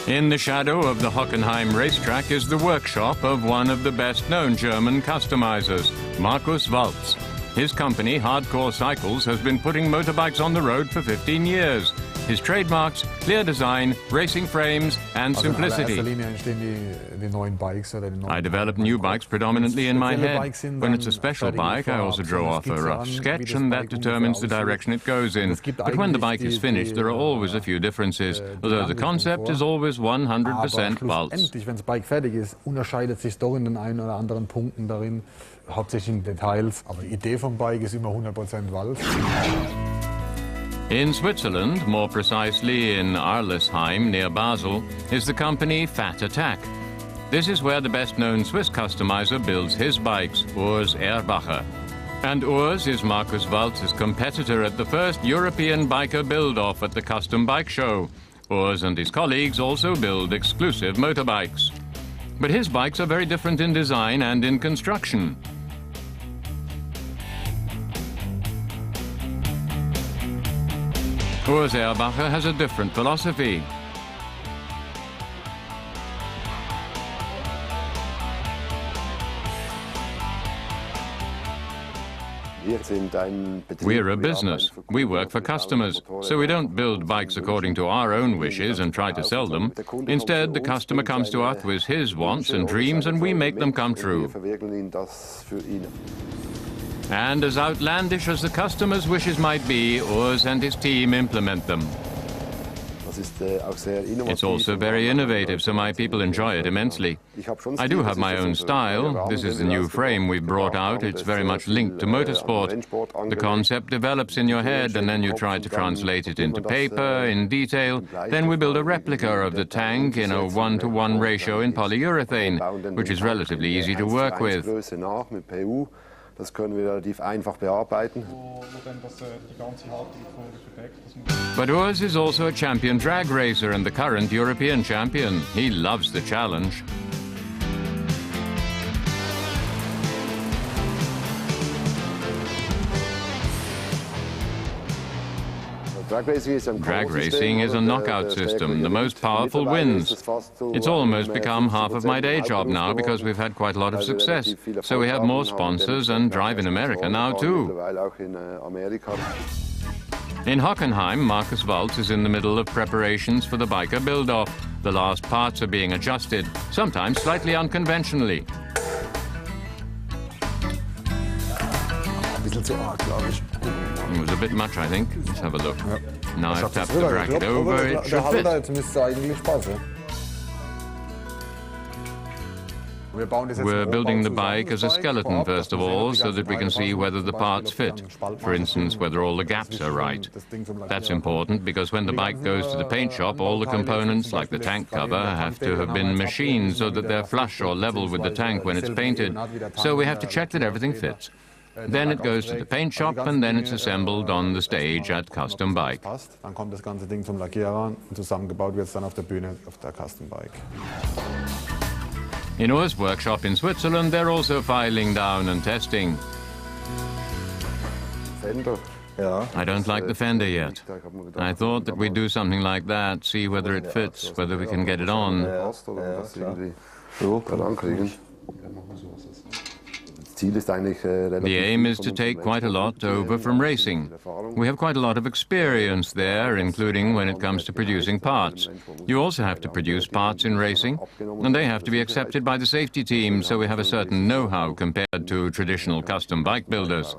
In the shadow of the Hockenheim racetrack is the workshop of one of the best-known German customizers, Markus Walz. His company, Hardcore Cycles, has been putting motorbikes on the road for 15 years. His trademarks, clear design, racing frames and simplicity. I develop new bikes predominantly in my head. When it's a special bike, I also draw off a rough sketch, and that determines the direction it goes in. But when the bike is finished, there are always a few differences, although the concept is always 100% Walz. Wenn das Bike fertig ist, unterscheidet sich doch in den einen oder anderen Punkten darin, hauptsächlich in Details. Aber die Idee vom Bike ist immer 100% Walz. In Switzerland, more precisely in Arlesheim near Basel, is the company Fat Attack. This is where the best-known Swiss customizer builds his bikes, Urs Erbacher. And Urs is Markus Walz's competitor at the first European biker build-off at the Custom Bike Show. Urs and his colleagues also build exclusive motorbikes. But his bikes are very different in design and in construction. Urs Erbacher has a different philosophy. We're a business. We work for customers, so we don't build bikes according to our own wishes and try to sell them. Instead, the customer comes to us with his wants and dreams, and we make them come true. And as outlandish as the customer's wishes might be, Urs and his team implement them. It's also very innovative, so my people enjoy it immensely. I do have my own style. This is the new frame we've brought out. It's very much linked to motorsport. The concept develops in your head, and then you try to translate it into paper, in detail. Then we build a replica of the tank in a 1-to-1 ratio in polyurethane, which is relatively easy to work with. Das können wir relativ einfach bearbeiten. But Urs is also a champion drag racer and the current European champion. He loves the challenge. Drag racing is a knockout system. The most powerful wins. It's almost become half of my day job now because we've had quite a lot of success. So we have more sponsors and drive in America now too. In Hockenheim, Markus Walz is in the middle of preparations for the biker build-off. The last parts are being adjusted, sometimes slightly unconventionally. It was a bit much, I think. Let's have a look. Now I've tapped the bracket over, it should fit. We're building the bike as a skeleton, first of all, so that we can see whether the parts fit. For instance, whether all the gaps are right. That's important because when the bike goes to the paint shop, all the components, like the tank cover, have to have been machined so that they're flush or level with the tank when it's painted. So we have to check that everything fits. Then it goes to the paint shop, and then it's assembled on the stage at Custom Bike. Dann kommt das ganze Ding zum Lackierer und zusammengebaut wird es dann auf der Bühne auf der Custom Bike. In Urs' workshop in Switzerland, they're also filing down and testing. I don't like the fender yet. I thought that we'd do something like that, see whether it fits, whether we can get it on. The aim is to take quite a lot over from racing. We have quite a lot of experience there, including when it comes to producing parts. You also have to produce parts in racing, and they have to be accepted by the safety team, so we have a certain know-how compared to traditional custom bike builders.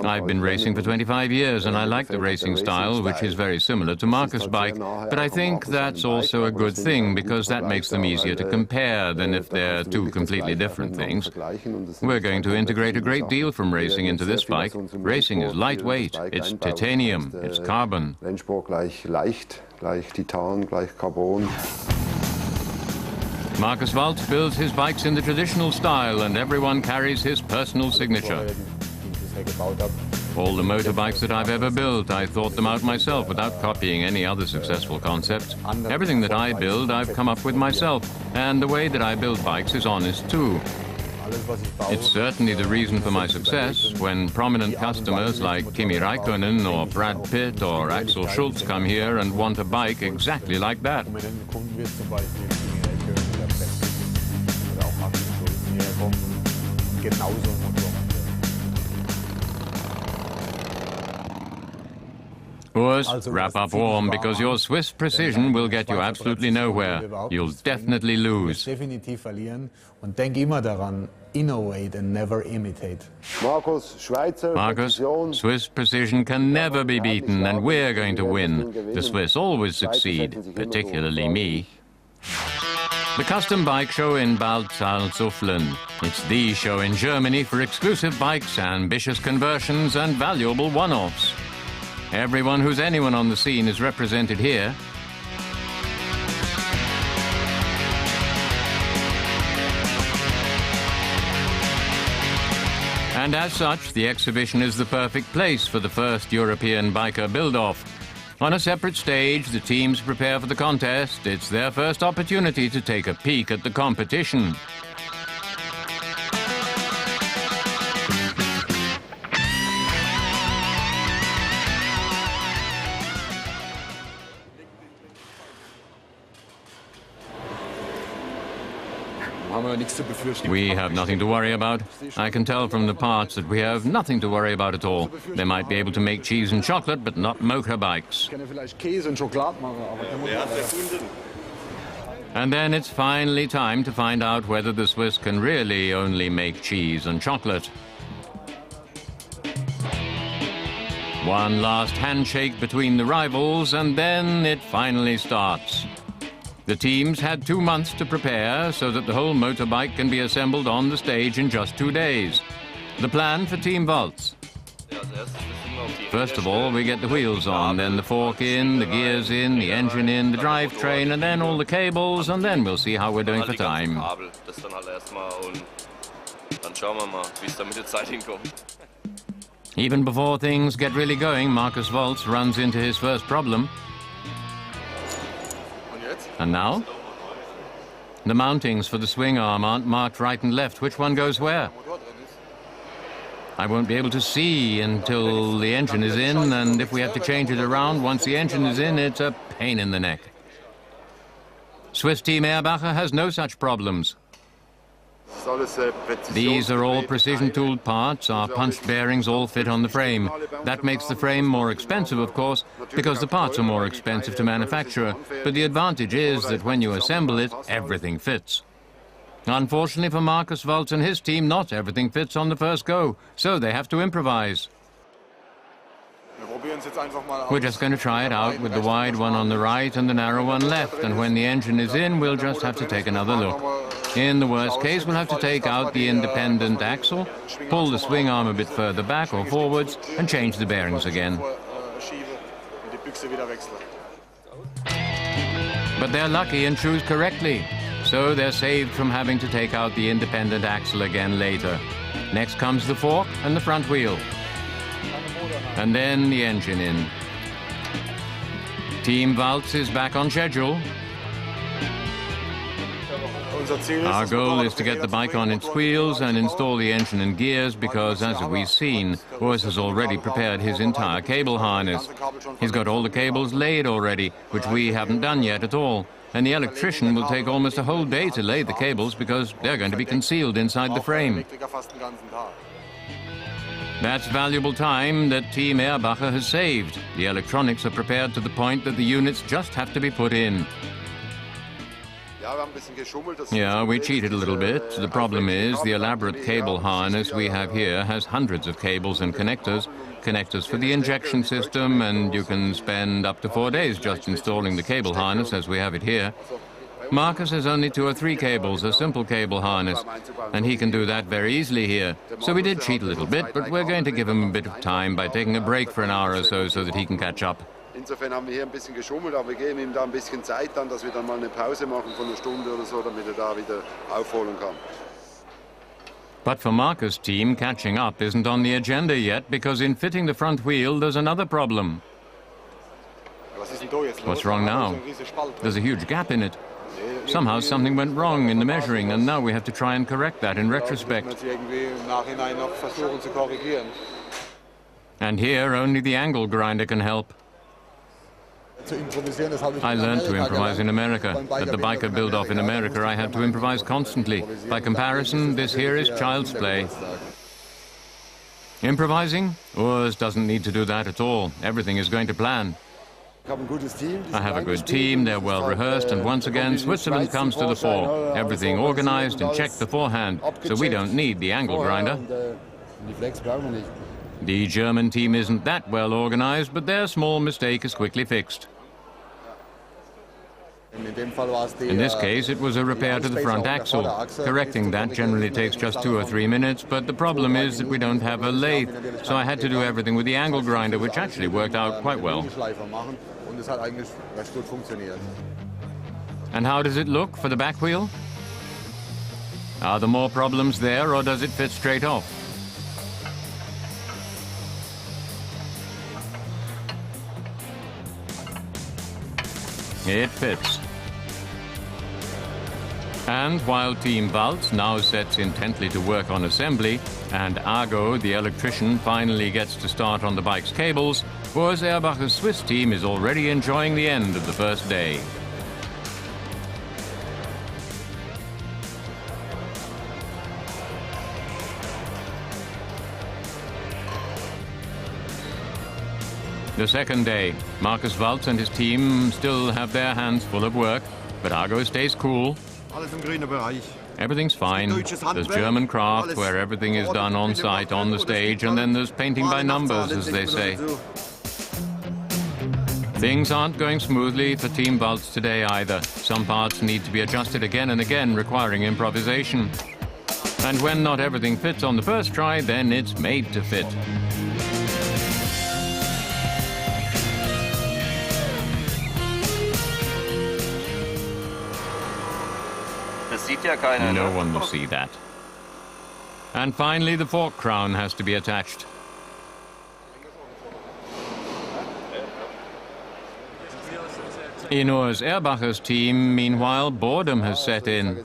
I've been racing for 25 years, and I like the racing style, which is very similar to Markus' bike, but I think that's also a good thing, because that makes them easier to compare than if they're two completely different things. We're going to integrate a great deal from racing into this bike. Racing is lightweight, it's titanium, it's carbon. Markus Walz builds his bikes in the traditional style, and everyone carries his personal signature. All the motorbikes that I've ever built, I thought them out myself without copying any other successful concepts. Everything that I build, I've come up with myself, and the way that I build bikes is honest too. It's certainly the reason for my success when prominent customers like Kimi Räikkönen or Brad Pitt or Axel Schulz come here and want a bike exactly like that. Urs, wrap up warm, because your Swiss precision will get you absolutely nowhere. You'll definitely lose. Und denk immer daran, innovate and never imitate. Markus, Swiss precision can never be beaten, and we're going to win. The Swiss always succeed, particularly me. The custom bike show in Bad Salzuflen. It's the show in Germany for exclusive bikes, ambitious conversions, and valuable one-offs. Everyone who's anyone on the scene is represented here. And as such, the exhibition is the perfect place for the first European biker build-off. On a separate stage, the teams prepare for the contest. It's their first opportunity to take a peek at the competition. We have nothing to worry about. I can tell from the parts that we have nothing to worry about at all. They might be able to make cheese and chocolate, but not motorbikes. And then it's finally time to find out whether the Swiss can really only make cheese and chocolate. One last handshake between the rivals, and then it finally starts. The teams had 2 months to prepare so that the whole motorbike can be assembled on the stage in just 2 days. The plan for Team Waltz. First of all, we get the wheels on, then the fork in, the gears in, the engine in, the drivetrain, and then all the cables, and then we'll see how we're doing for time. Even before things get really going, Markus Waltz runs into his first problem. And now? The mountings for the swing arm aren't marked right and left. Which one goes where? I won't be able to see until the engine is in, and if we have to change it around once the engine is in, it's a pain in the neck. Swiss team Ehrbacher has no such problems. These are all precision-tooled parts. Our punched bearings all fit on the frame. That makes the frame more expensive, of course, because the parts are more expensive to manufacture. But the advantage is that when you assemble it, everything fits. Unfortunately for Markus Waltz and his team, not everything fits on the first go, so they have to improvise. We're just going to try it out with the wide one on the right and the narrow one left, and when the engine is in, we'll just have to take another look. In the worst case, we'll have to take out the independent axle, pull the swing arm a bit further back or forwards, and change the bearings again. But they're lucky and choose correctly, so they're saved from having to take out the independent axle again later. Next comes the fork and the front wheel. And then the engine in. Team Waltz is back on schedule. Our goal is to get the bike on its wheels and install the engine and gears because, as we've seen, Urs has already prepared his entire cable harness. He's got all the cables laid already, which we haven't done yet at all. And the electrician will take almost a whole day to lay the cables because they're going to be concealed inside the frame. That's valuable time that Team Ehrbacher has saved. The electronics are prepared to the point that the units just have to be put in. Yeah, we cheated a little bit. The problem is the elaborate cable harness we have here has hundreds of cables and connectors. Connectors for the injection system, and you can spend up to 4 days just installing the cable harness as we have it here. Markus has only 2 or 3 cables, a simple cable harness, and he can do that very easily here. So we did cheat a little bit, but we're going to give him a bit of time by taking a break for an hour or so that he can catch up. Insofern haben wir hier ein bisschen geschummelt, aber wir geben ihm da ein bisschen Zeit dann, dass wir dann mal eine Pause machen von einer Stunde oder so, damit da wieder aufholen kann. But for Markus' team, catching up isn't on the agenda yet because in fitting the front wheel, there's another problem. What's wrong now? There's a huge gap in it. Somehow something went wrong in the measuring, and now we have to try and correct that in retrospect. And here only the angle grinder can help. I learned to improvise in America. At the biker build-off in America, I had to improvise constantly. By comparison, this here is child's play. Improvising? Urs doesn't need to do that at all. Everything is going to plan. I have a good team, they're well rehearsed, and once again, Switzerland comes to the fore. Everything organized and checked beforehand, so we don't need the angle grinder. The German team isn't that well organized, but their small mistake is quickly fixed. In this case, it was a repair to the front axle. Correcting that generally takes just 2 or 3 minutes, but the problem is that we don't have a lathe, so I had to do everything with the angle grinder, which actually worked out quite well. And how does it look for the back wheel? Are there more problems there, or does it fit straight off? It fits. And while Team Waltz now sets intently to work on assembly, and Argo, the electrician, finally gets to start on the bike's cables, Urs Erbacher's Swiss team is already enjoying the end of the first day. The second day, Markus Waltz and his team still have their hands full of work, but Argo stays cool. Everything's fine. There's German craft, where everything is done on site, on the stage, and then there's painting by numbers, as they say. Things aren't going smoothly for Team Waltz today either. Some parts need to be adjusted again and again, requiring improvisation. And when not everything fits on the first try, then it's made to fit. No one will see that. And finally, the fork crown has to be attached. In Urs Erbacher's team, meanwhile, boredom has set in.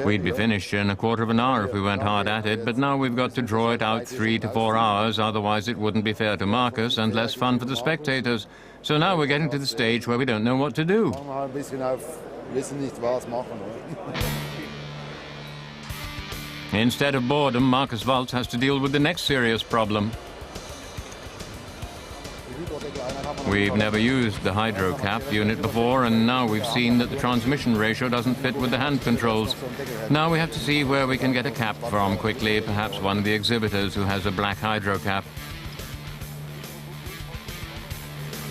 We'd be finished in a quarter of an hour if we went hard at it, but now we've got to draw it out 3 to 4 hours, otherwise it wouldn't be fair to Markus and less fun for the spectators. So now we're getting to the stage where we don't know what to do. Instead of boredom, Markus Waltz has to deal with the next serious problem. We've never used the hydro cap unit before, and now we've seen that the transmission ratio doesn't fit with the hand controls. Now we have to see where we can get a cap from quickly, perhaps one of the exhibitors who has a black hydro cap.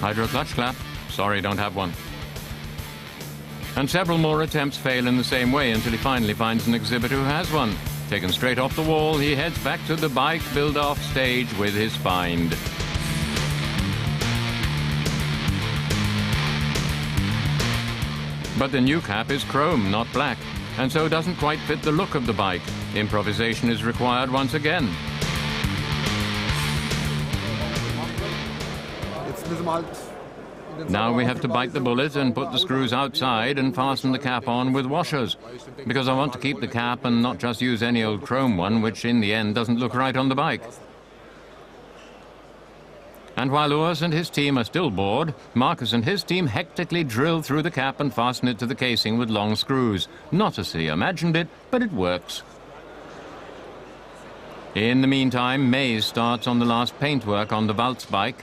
Hydro clutch clap? Sorry, don't have one. And several more attempts fail in the same way until he finally finds an exhibitor who has one. Taken straight off the wall, he heads back to the bike build-off stage with his find. But the new cap is chrome, not black, and so doesn't quite fit the look of the bike. Improvisation is required once again. Now we have to bite the bullet and put the screws outside and fasten the cap on with washers, because I want to keep the cap and not just use any old chrome one, which in the end doesn't look right on the bike. And while Urs and his team are still bored, Markus and his team hectically drill through the cap and fasten it to the casing with long screws. Not as he imagined it, but it works. In the meantime, Mays starts on the last paintwork on the Waltz bike.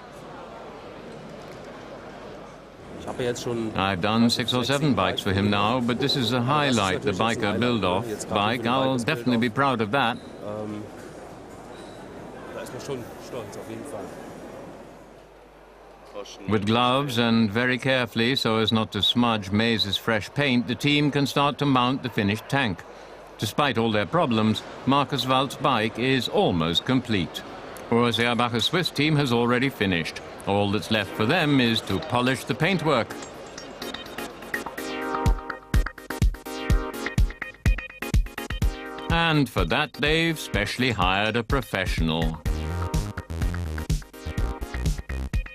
I've done 6 or 7 bikes for him now, but this is a highlight, the biker build-off bike. I'll definitely be proud of that. With gloves and very carefully, so as not to smudge Mays' fresh paint, the team can start to mount the finished tank. Despite all their problems, Markus Waltz's bike is almost complete. Urs Erbacher's Swiss team has already finished. All that's left for them is to polish the paintwork. And for that, they've specially hired a professional.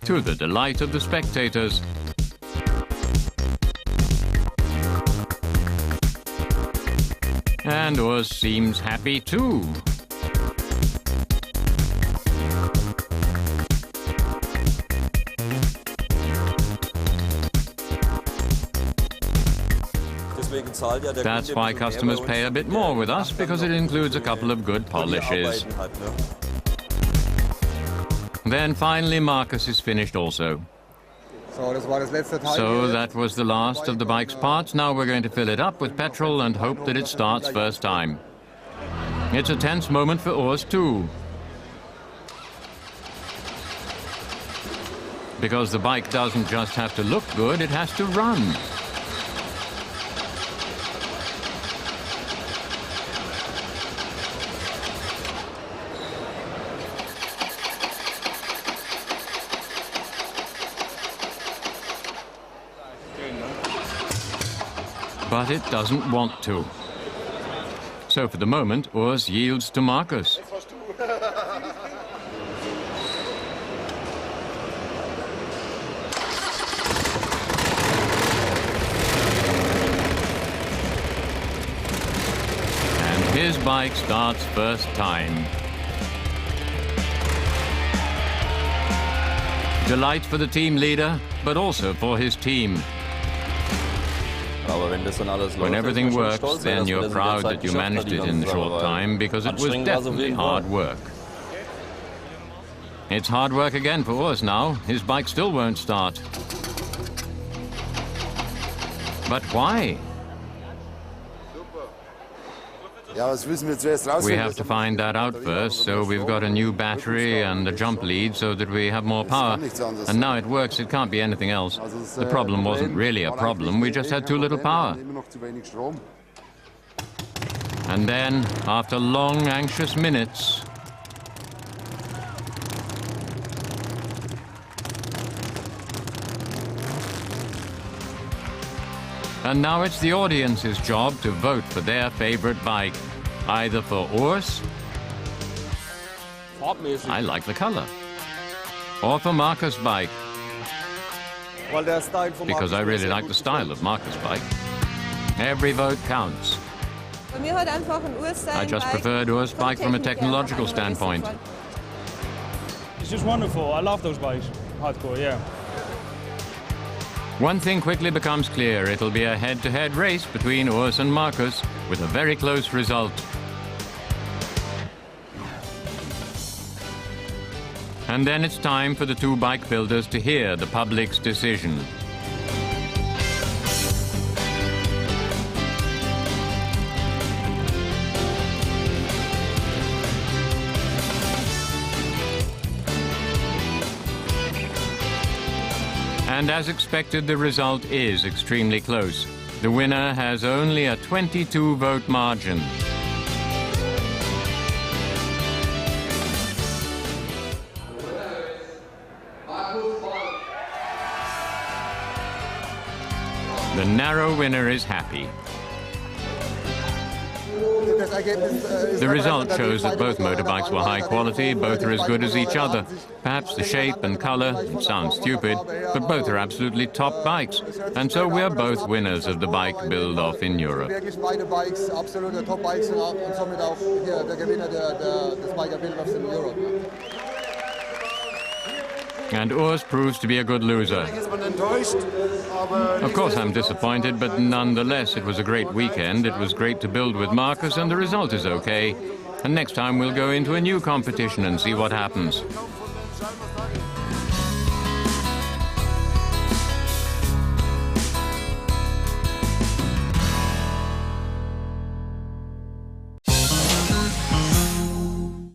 To the delight of the spectators. And Urs seems happy too. That's why customers pay a bit more with us, because it includes a couple of good polishes. Then finally Marcus is finished also. So that was the last of the bike's parts. Now we're going to fill it up with petrol and hope that it starts first time. It's a tense moment for Urs too, because the bike doesn't just have to look good, it has to run. But it doesn't want to. So for the moment, Urs yields to Marcus. And his bike starts first time. Delight for the team leader, but also for his team. When everything works, then you're proud that you managed it in a short time, because it was definitely hard work. It's hard work again for Urs now. His bike still won't start. But why? We have to find that out first, so we've got a new battery and a jump lead so that we have more power. And now it works, it can't be anything else. The problem wasn't really a problem, we just had too little power. And then, after long, anxious minutes, and now it's the audience's job to vote for their favorite bike, either for Urs, I like the color, or for Marcus' bike, because I really like the style of Marcus' bike. Every vote counts. I just preferred Urs' bike from a technological standpoint. It's just wonderful. I love those bikes. Hardcore, yeah. One thing quickly becomes clear. It'll be a head-to-head race between Urs and Marcus, with a very close result. And then it's time for the two bike builders to hear the public's decision. And as expected, the result is extremely close. The winner has only a 22-vote margin. The narrow winner is happy. The result shows that both motorbikes were high quality, both are as good as each other. Perhaps the shape and color, it sounds stupid, but both are absolutely top bikes. And so we're both winners of the bike build-off in Europe. And Urs proves to be a good loser. Of course I'm disappointed, but nonetheless it was a great weekend. It was great to build with Marcus, and the result is okay. And next time we'll go into a new competition and see what happens.